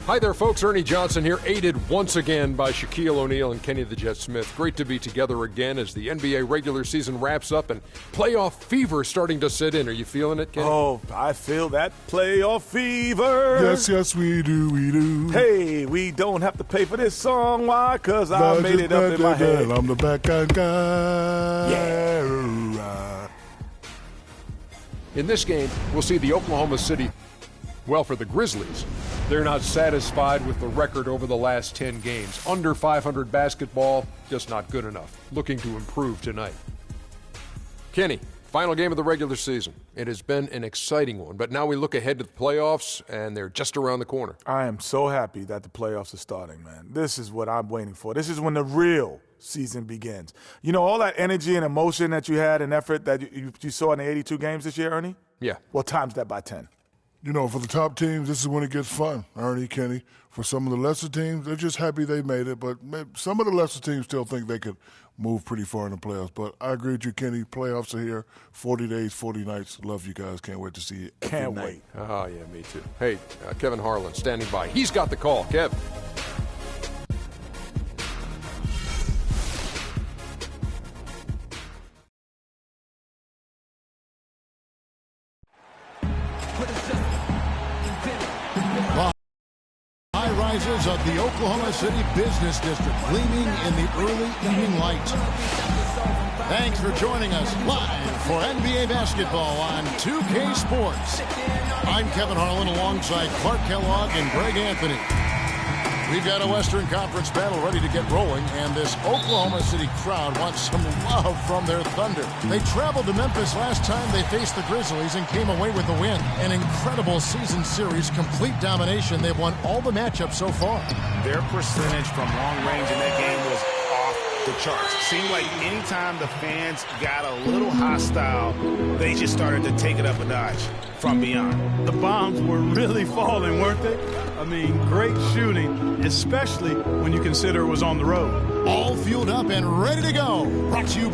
Hi there, folks. Ernie Johnson here, aided once again by Shaquille O'Neal and Kenny the Jet Smith. Great to be together again as the NBA regular season wraps up and playoff fever starting to set in. Are you feeling it, Kenny? Oh, I feel that playoff fever. Yes, we do. Hey, we don't have to pay for this song. Why? Because I made it up in my head. I'm the backhand guy. Yeah. In this game, we'll see the Oklahoma City. Well, for the Grizzlies, they're not satisfied with the record over the last 10 games. Under 500 basketball, just not good enough. Looking to improve tonight. Kenny, final game of the regular season. It has been an exciting one, but now we look ahead to the playoffs, and they're just around the corner. I am so happy that the playoffs are starting, man. This is what I'm waiting for. This is when the real season begins. You know, all that energy and emotion that you had and effort that you saw in the 82 games this year, Ernie? Yeah. Well, times that by 10. You know, for the top teams, this is when it gets fun, Ernie, Kenny. For some of the lesser teams, they're just happy they made it, but some of the lesser teams still think they could move pretty far in the playoffs. But I agree with you, Kenny. Playoffs are here. 40 days, 40 nights. Love you guys. Can't wait to see you. Can't wait. Oh, yeah, me too. Hey, Kevin Harlan standing by. He's got the call. Kev. High-rises of the Oklahoma City Business District gleaming in the early evening light. Thanks for joining us live for NBA basketball on 2K Sports. I'm Kevin Harlan alongside Clark Kellogg and Greg Anthony. We've got a Western Conference battle ready to get rolling, and this Oklahoma City crowd wants some love from their Thunder. They traveled to Memphis last time they faced the Grizzlies and came away with the win. An incredible season series, complete domination. They've won all the matchups so far. Their percentage from long range in that game was off the charts. Seemed like anytime the fans got a little hostile, they just started to take it up a notch from beyond. The bombs were really falling, weren't they? I mean, great shooting, especially when you consider it was on the road. All fueled up and ready to go. Brought to you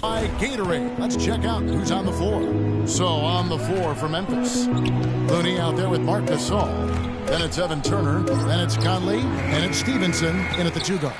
by Gatorade. Let's check out who's on the floor. So on the floor for Memphis, Looney out there with Marc Gasol. Then it's Evan Turner. Then it's Conley. And it's Stevenson in at the 2-guard.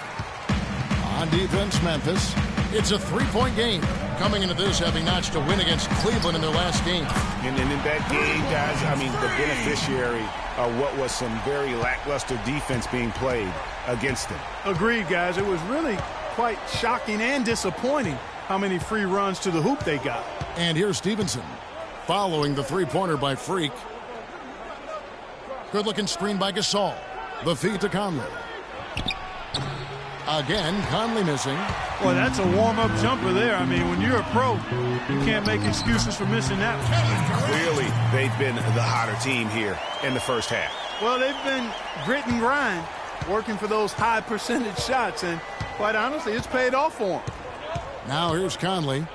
On defense, Memphis. It's a three-point game. Coming into this, having notched a win against Cleveland in their last game. And in that game, guys, I mean, the beneficiary of what was some very lackluster defense being played against them. Agreed, guys. It was really quite shocking and disappointing how many free runs to the hoop they got. And here's Stevenson following the three-pointer by Freak. Good-looking screen by Gasol. The feed to Conley. Again, Conley missing. Well, that's a warm-up jumper there. I mean, when you're a pro, you can't make excuses for missing that one. Clearly, they've been the hotter team here in the first half. Well, they've been grit and grind, working for those high percentage shots, and quite honestly, it's paid off for them. Now here's Conley.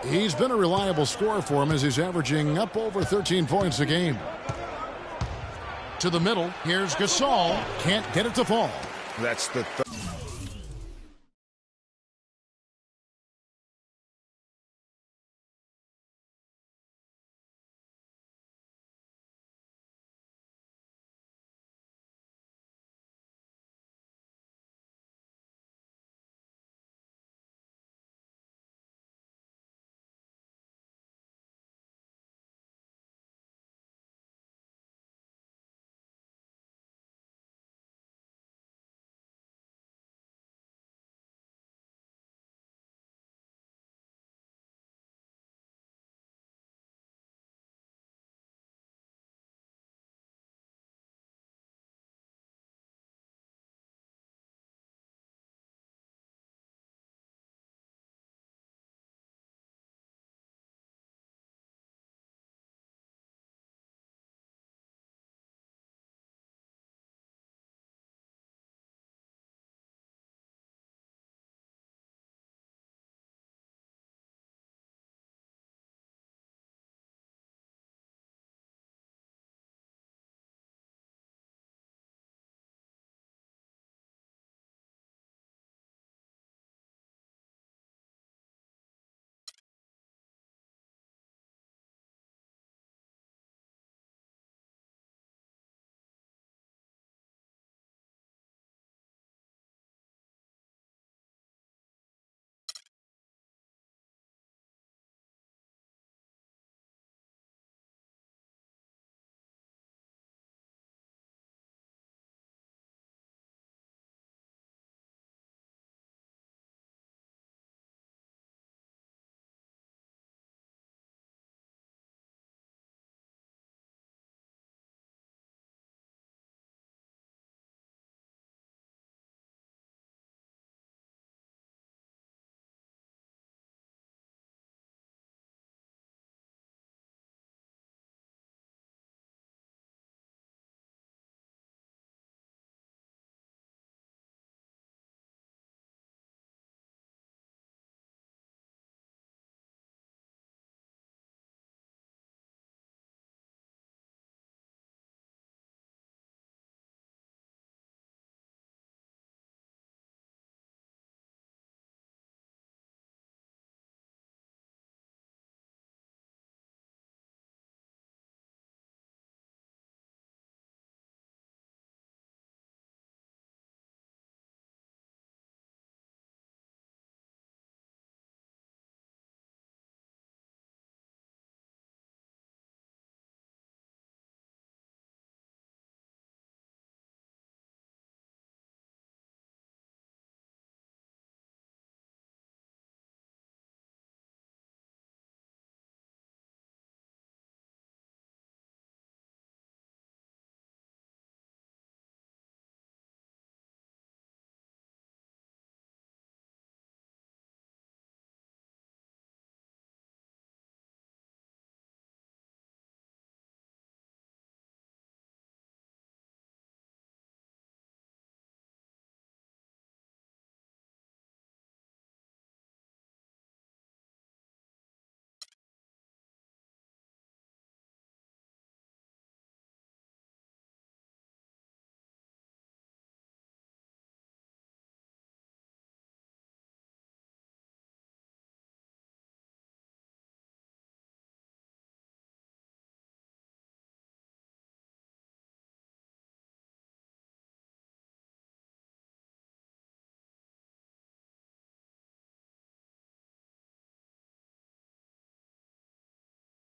He's been a reliable scorer for him as he's averaging up over 13 points a game. To the middle, here's Gasol. Can't get it to fall. That's the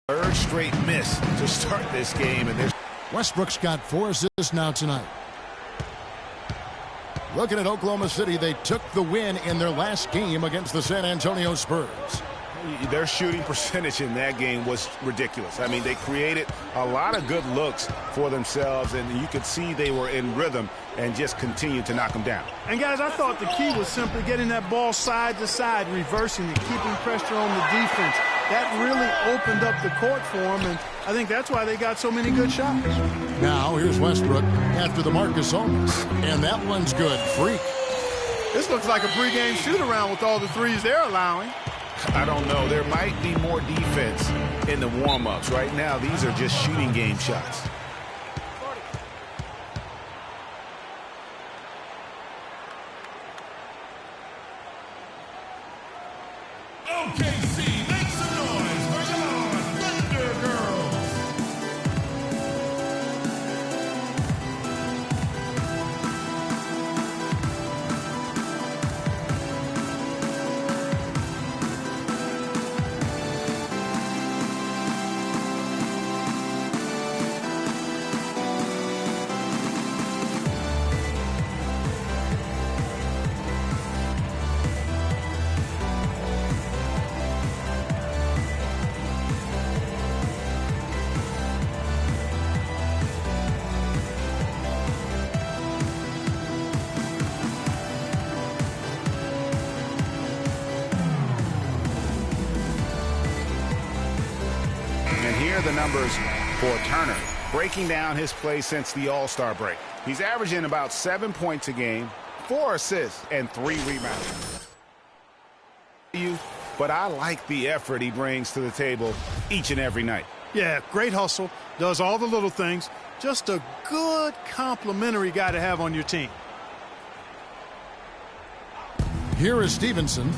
Third straight miss to start this game, and there's Westbrook's got 4 assists now tonight. Looking at Oklahoma City, they took the win in their last game against the San Antonio Spurs. their shooting percentage in that game was ridiculous. I mean, they created a lot of good looks for themselves, and you could see they were in rhythm and just continued to knock them down. And, guys, I thought the key was simply getting that ball side to side, reversing and keeping pressure on the defense. That really opened up the court for them, and I think that's why they got so many good shots. Now, here's Westbrook after the Marcus Holmes, and that one's good. Freak. This looks like a pregame shoot-around with all the threes they're allowing. I don't know. There might be more defense in the warm-ups. Right now, these are just shooting game shots. OKC, make some noise for your Thunder Girls. The numbers for Turner, breaking down his play since the All-Star break. He's averaging about 7 points a game, 4 assists, and 3 rebounds. But I like the effort he brings to the table each and every night. Yeah, great hustle, does all the little things. Just a good complimentary guy to have on your team. Here is Stevenson.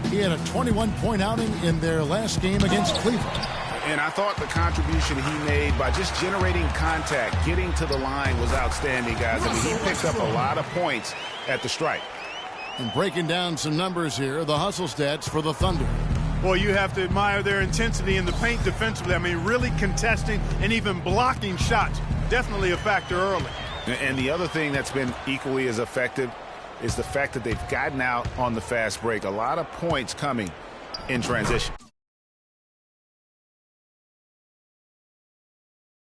He had a 21-point outing in their last game against Cleveland. And I thought the contribution he made by just generating contact, getting to the line was outstanding, guys. I mean, he picked up a lot of points at the stripe. And breaking down some numbers here, the hustle stats for the Thunder. Well, you have to admire their intensity in the paint defensively. I mean, really contesting and even blocking shots. Definitely a factor early. And the other thing that's been equally as effective is the fact that they've gotten out on the fast break. A lot of points coming in transition.